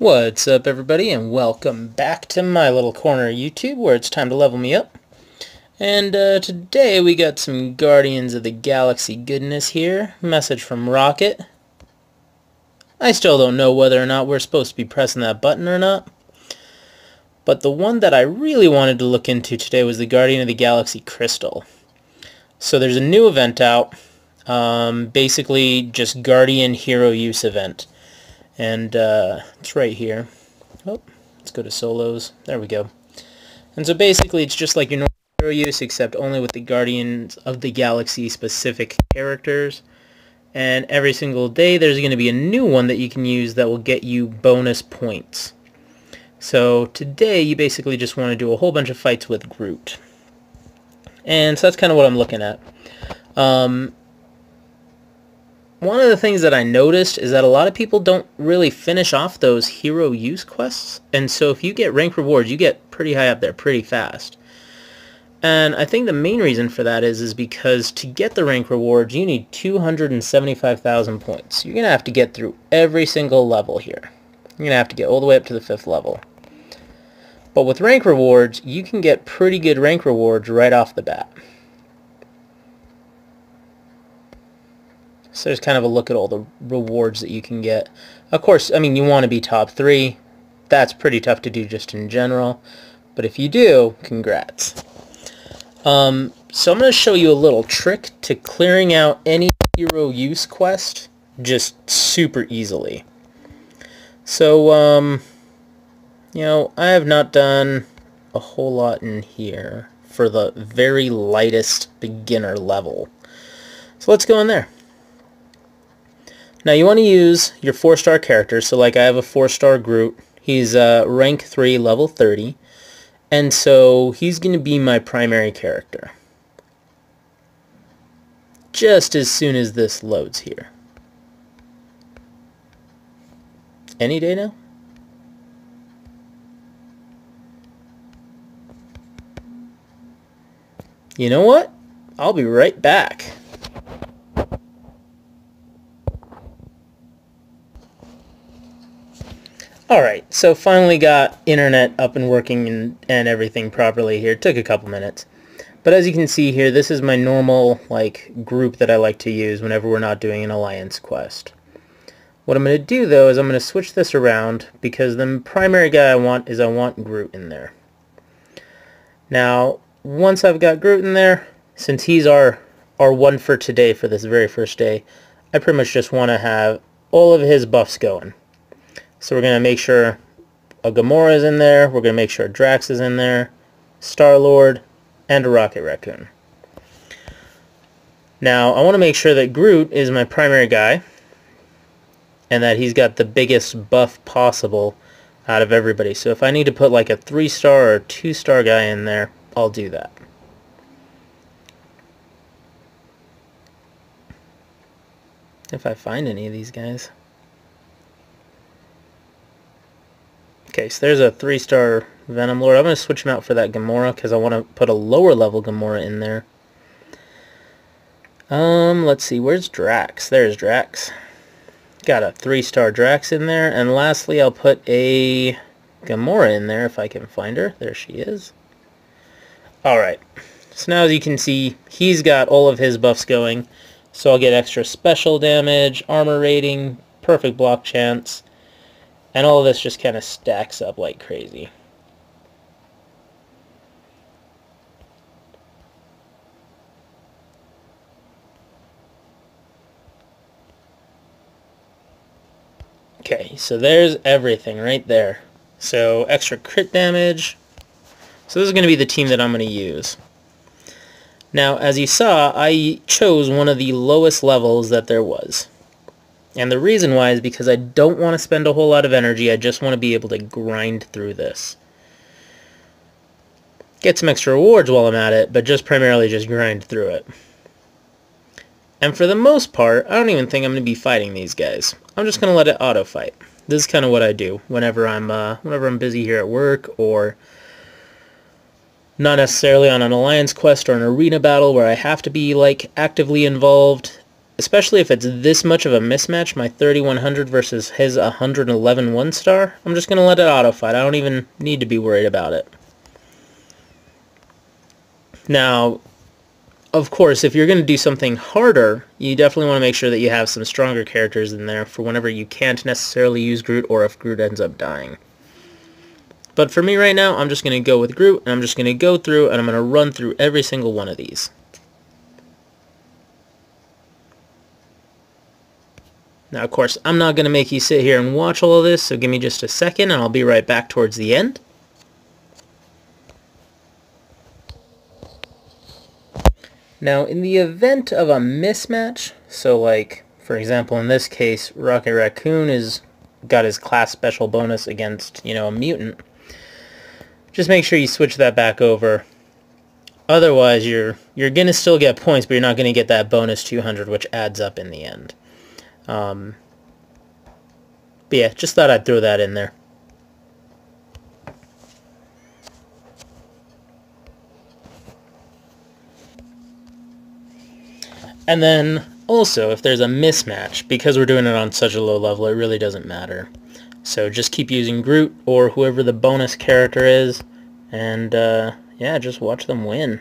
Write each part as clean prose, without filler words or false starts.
What's up, everybody, and welcome back to my little corner of YouTube where it's time to level me up. And today we got some Guardians of the Galaxy goodness here. Message from Rocket. I still don't know whether or not we're supposed to be pressing that button or not. But the one that I really wanted to look into today was the Guardian of the Galaxy Crystal. So there's a new event out. Basically just Guardian Hero Use event. And it's right here. Oh, let's go to solos. There we go. And so basically it's just like your normal hero use, except only with the Guardians of the Galaxy specific characters. And every single day there's going to be a new one that you can use that will get you bonus points. So today you basically just want to do a whole bunch of fights with Groot. And so that's kind of what I'm looking at. One of the things that I noticed is that a lot of people don't really finish off those hero use quests, and so if you get rank rewards, you get pretty high up there pretty fast. And I think the main reason for that is because to get the rank rewards, you need 275,000 points. You're going to have to get through every single level here. You're going to have to get all the way up to the 5th level. But with rank rewards, you can get pretty good rank rewards right off the bat. So there's kind of a look at all the rewards that you can get. Of course, I mean, you want to be top 3. That's pretty tough to do just in general. But if you do, congrats. So I'm going to show you a little trick to clearing out any hero use quest just super easily. So, you know, I have not done a whole lot in here for the very lightest beginner level. So let's go in there. Now you want to use your 4-star characters, so like I have a 4-star Groot. He's rank 3, level 30, and so he's going to be my primary character. Just as soon as this loads here. Any day now? You know what? I'll be right back. Alright, so finally got internet up and working and everything properly here. It took a couple minutes. But as you can see here, this is my normal group that I like to use whenever we're not doing an alliance quest. What I'm going to do though is I'm going to switch this around because the primary guy I want Groot in there. Now, once I've got Groot in there, since he's our one for today for this very first day, I pretty much just want to have all of his buffs going. So we're going to make sure a Gamora is in there, we're going to make sure Drax is in there, Star-Lord, and a Rocket Raccoon. Now, I want to make sure that Groot is my primary guy, and that he's got the biggest buff possible out of everybody. So if I need to put like a 3-star or a 2-star guy in there, I'll do that. If I find any of these guys. Okay, so there's a 3-star Venom Lord. I'm going to switch him out for that Gamora because I want to put a lower level Gamora in there. Let's see, where's Drax? There's Drax. Got a 3-star Drax in there. And lastly, I'll put a Gamora in there if I can find her. There she is. Alright, so now as you can see, he's got all of his buffs going. So I'll get extra special damage, armor rating, perfect block chance. And all of this just kind of stacks up like crazy. Okay, so there's everything right there. So extra crit damage. So this is going to be the team that I'm going to use. Now, as you saw, I chose one of the lowest levels that there was. And the reason why is because I don't want to spend a whole lot of energy. I just want to be able to grind through this. Get some extra rewards while I'm at it, but just primarily just grind through it. And for the most part, I don't even think I'm going to be fighting these guys. I'm just going to let it auto-fight. This is kind of what I do whenever I'm busy here at work, or not necessarily on an alliance quest or an arena battle where I have to be actively involved. especially if it's this much of a mismatch, my 3100 versus his 111 1-star, I'm just going to let it auto-fight. I don't even need to be worried about it. Now, of course, if you're going to do something harder, you definitely want to make sure that you have some stronger characters in there for whenever you can't necessarily use Groot or if Groot ends up dying. But for me right now, I'm just going to go with Groot, and I'm just going to go through and I'm going to run through every single one of these. Now, of course, I'm not going to make you sit here and watch all of this, so give me just a second and I'll be right back towards the end. Now, in the event of a mismatch, so like, for example, in this case, Rocket Raccoon got his class special bonus against, a mutant, just make sure you switch that back over. Otherwise, you're going to still get points, but you're not going to get that bonus 200, which adds up in the end. But yeah, just thought I'd throw that in there. And then also, if there's a mismatch, because we're doing it on such a low level, it really doesn't matter. So just keep using Groot or whoever the bonus character is, and yeah, just watch them win.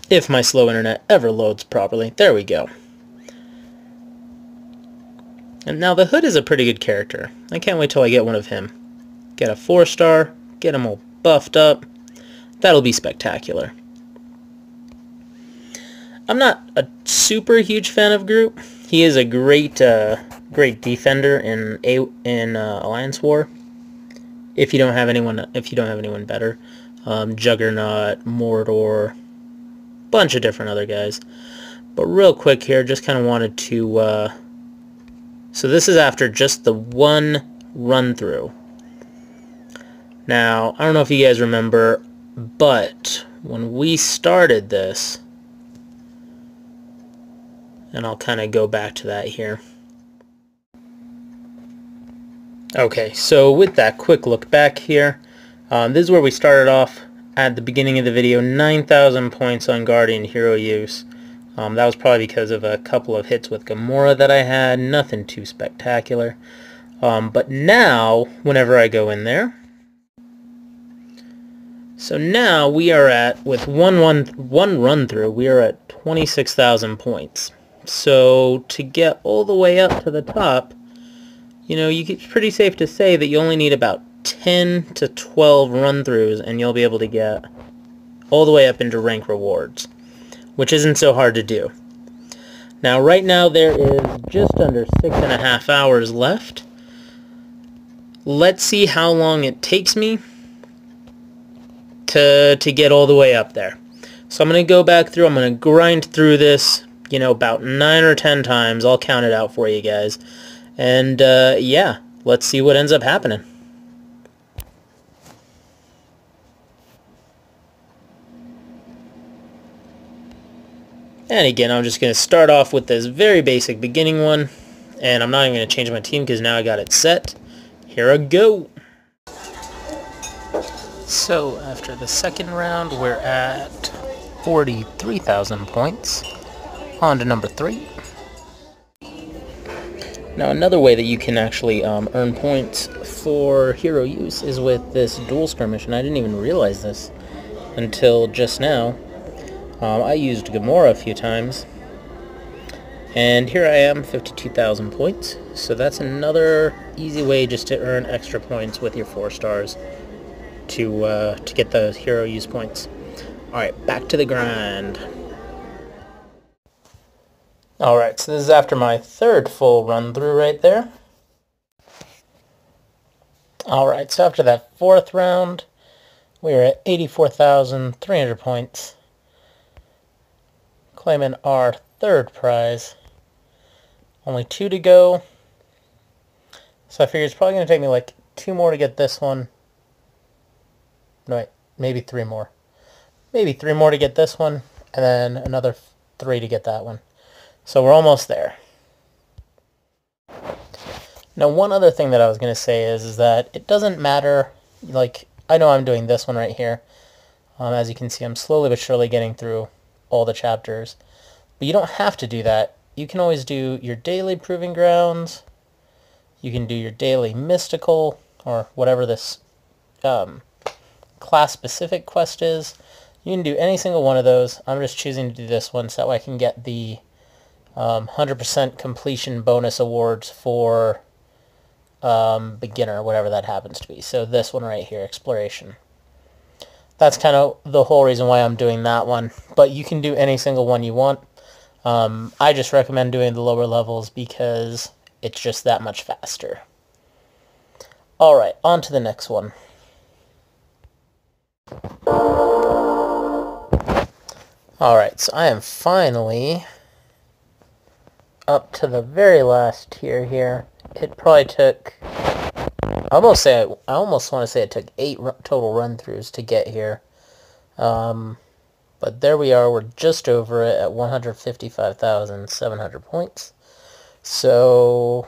If my slow internet ever loads properly. There we go. And now the Hood is a pretty good character. I can't wait till I get one of him. Get a 4-star, get him all buffed up. That'll be spectacular. I'm not a super huge fan of Groot. He is a great defender in Alliance War. If you don't have anyone better, Juggernaut, Mordor, bunch of different other guys. But real quick here, just kind of wanted to. So this is after just the one run through. Now I don't know if you guys remember, but when we started this, and I'll kind of go back to that here. Okay, so with that quick look back here, this is where we started off at the beginning of the video, 9,000 points on Guardian hero use. That was probably because of a couple of hits with Gamora that I had, nothing too spectacular. But now, whenever I go in there, so now we are at, with one run through, we are at 26,000 points. So to get all the way up to the top, it's pretty safe to say that you only need about 10 to 12 run-throughs and you'll be able to get all the way up into rank rewards, which isn't so hard to do. Now, right now there is just under 6.5 hours left. Let's see how long it takes me to get all the way up there. So I'm going to go back through, I'm going to grind through this, about 9 or 10 times. I'll count it out for you guys. And yeah, let's see what ends up happening. And again, I'm just going to start off with this very basic beginning one. And I'm not even going to change my team because now I got it set. Here I go. So after the second round, we're at 43,000 points. On to number 3. Now another way that you can actually earn points for hero use is with this dual skirmish, and I didn't even realize this until just now. I used Gamora a few times, and here I am, 52,000 points. So that's another easy way just to earn extra points with your 4 stars to get the hero use points. Alright, back to the grind. Alright, so this is after my third full run through right there. Alright, so after that 4th round, we are at 84,300 points, claiming our 3rd prize. Only 2 to go, so I figure it's probably going to take me like 2 more to get this one. No, wait, maybe 3 more. Maybe 3 more to get this one, and then another 3 to get that one. So we're almost there. Now, one other thing that I was going to say is that it doesn't matter, like, I know I'm doing this one right here. As you can see, I'm slowly but surely getting through all the chapters. But you don't have to do that. You can always do your daily proving grounds. You can do your daily mystical, or whatever this class-specific quest is. You can do any single one of those. I'm just choosing to do this one so that way I can get the 100% completion bonus awards for beginner, whatever that happens to be. So this one right here, exploration. That's kind of the whole reason why I'm doing that one. But you can do any single one you want. I just recommend doing the lower levels because it's just that much faster. Alright, on to the next one. Alright, so I am finally up to the very last tier here. It probably took, I almost want to say it took 8 total run-throughs to get here. But there we are, we're just over it at 155,700 points. So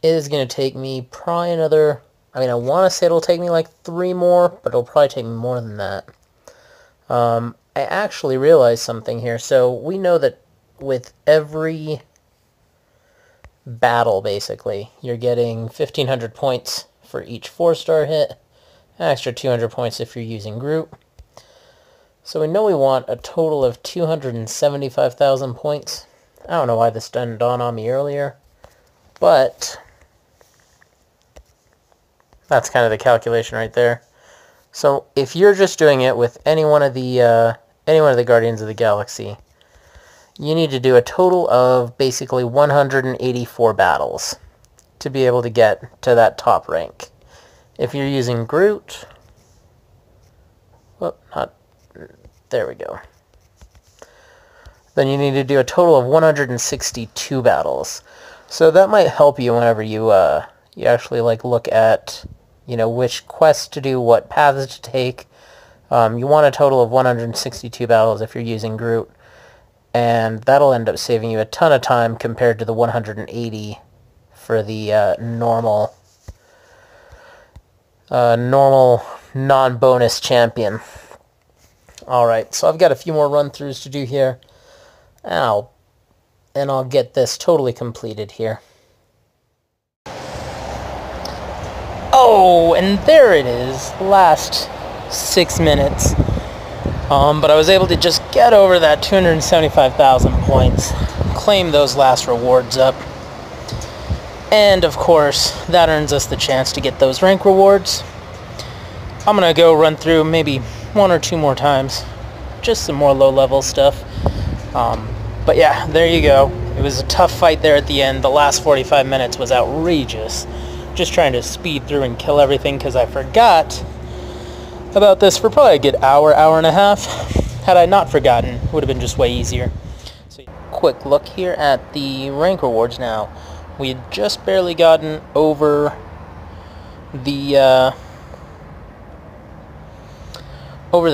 it is going to take me probably another, I want to say it'll take me like 3 more, but it'll probably take me more than that. I actually realized something here. So we know that with every battle, basically, you're getting 1,500 points for each 4-star hit, an extra 200 points if you're using group. So we know we want a total of 275,000 points. I don't know why this didn't dawn on me earlier, but that's kind of the calculation right there. So if you're just doing it with any one of the Guardians of the Galaxy, you need to do a total of basically 184 battles to be able to get to that top rank. If you're using Groot, there we go. Then you need to do a total of 162 battles. So that might help you whenever you actually look at which quests to do, what paths to take. You want a total of 162 battles if you're using Groot, and that'll end up saving you a ton of time compared to the 180 for the normal non-bonus champion. Alright, so I've got a few more run-throughs to do here, and I'll get this totally completed here. Oh, and there it is, last 6 minutes. But I was able to just get over that 275,000 points, claim those last rewards up, and of course, that earns us the chance to get those rank rewards. I'm gonna go run through maybe 1 or 2 more times, just some more low-level stuff. But yeah, there you go. It was a tough fight there at the end. The last 45 minutes was outrageous. Just trying to speed through and kill everything because I forgot about this for probably a good hour and a half. Had I not forgotten, it would have been just way easier. So, quick look here at the rank rewards now. We had just barely gotten over the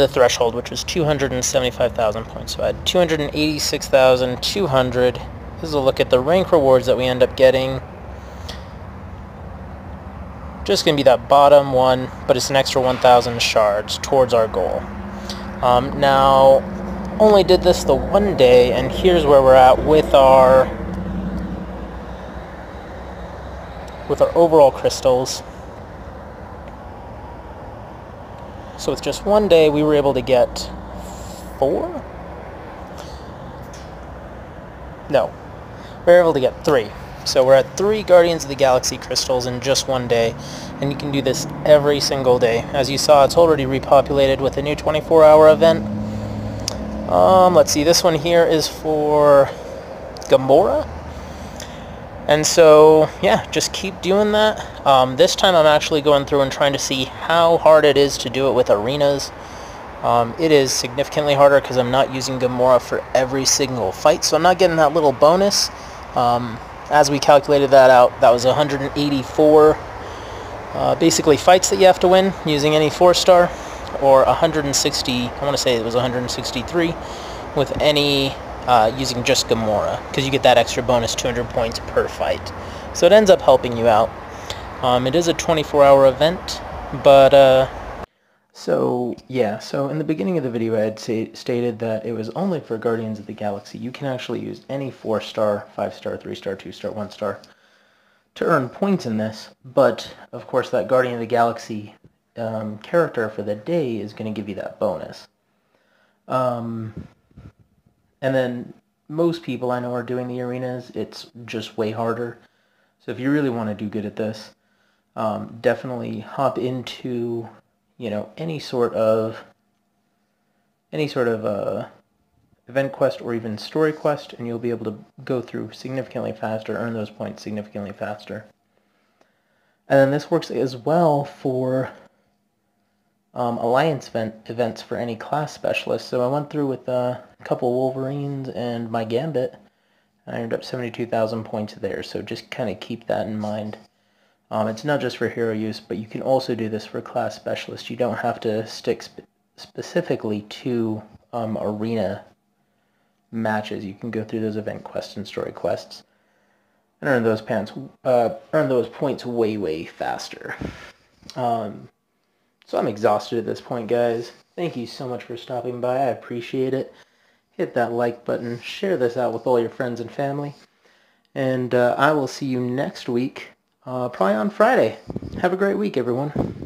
threshold, which was 275,000 points. So I had 286,200. This is a look at the rank rewards that we end up getting. Just going to be that bottom one, but it's an extra 1,000 shards towards our goal. Now, only did this the one day, and here's where we're at with our overall crystals. So with just one day, we were able to get 4? No, we were able to get 3. So we're at 3 Guardians of the Galaxy crystals in just one day, and you can do this every single day. As you saw, it's already repopulated with a new 24-hour event. Let's see, this one here is for Gamora. And so, yeah, just keep doing that. This time I'm actually going through and trying to see how hard it is to do it with arenas. It is significantly harder because I'm not using Gamora for every single fight, so I'm not getting that little bonus. As we calculated that out, that was 184 basically fights that you have to win using any 4-star, or 160, I want to say it was 163 with any using just Gamora, because you get that extra bonus 200 points per fight. So it ends up helping you out. It is a 24-hour event, but So, yeah, so in the beginning of the video I had stated that it was only for Guardians of the Galaxy. You can actually use any 4-star, 5-star, 3-star, 2-star, 1-star to earn points in this, but of course that Guardian of the Galaxy character for the day is going to give you that bonus. And then most people I know are doing the arenas. It's just way harder. So if you really want to do good at this, definitely hop into, any sort of event quest or even story quest, and you'll be able to go through significantly faster, earn those points significantly faster. And then this works as well for alliance events for any class specialist. So I went through with a couple Wolverines and my Gambit, and I earned up 72,000 points there. So just kind of keep that in mind. It's not just for hero use, but you can also do this for class specialist. You don't have to stick specifically to arena matches. You can go through those event quests and story quests and earn those points way faster. So I'm exhausted at this point, guys. Thank you so much for stopping by. I appreciate it. Hit that like button. Share this out with all your friends and family. And I will see you next week, probably on Friday. Have a great week, everyone.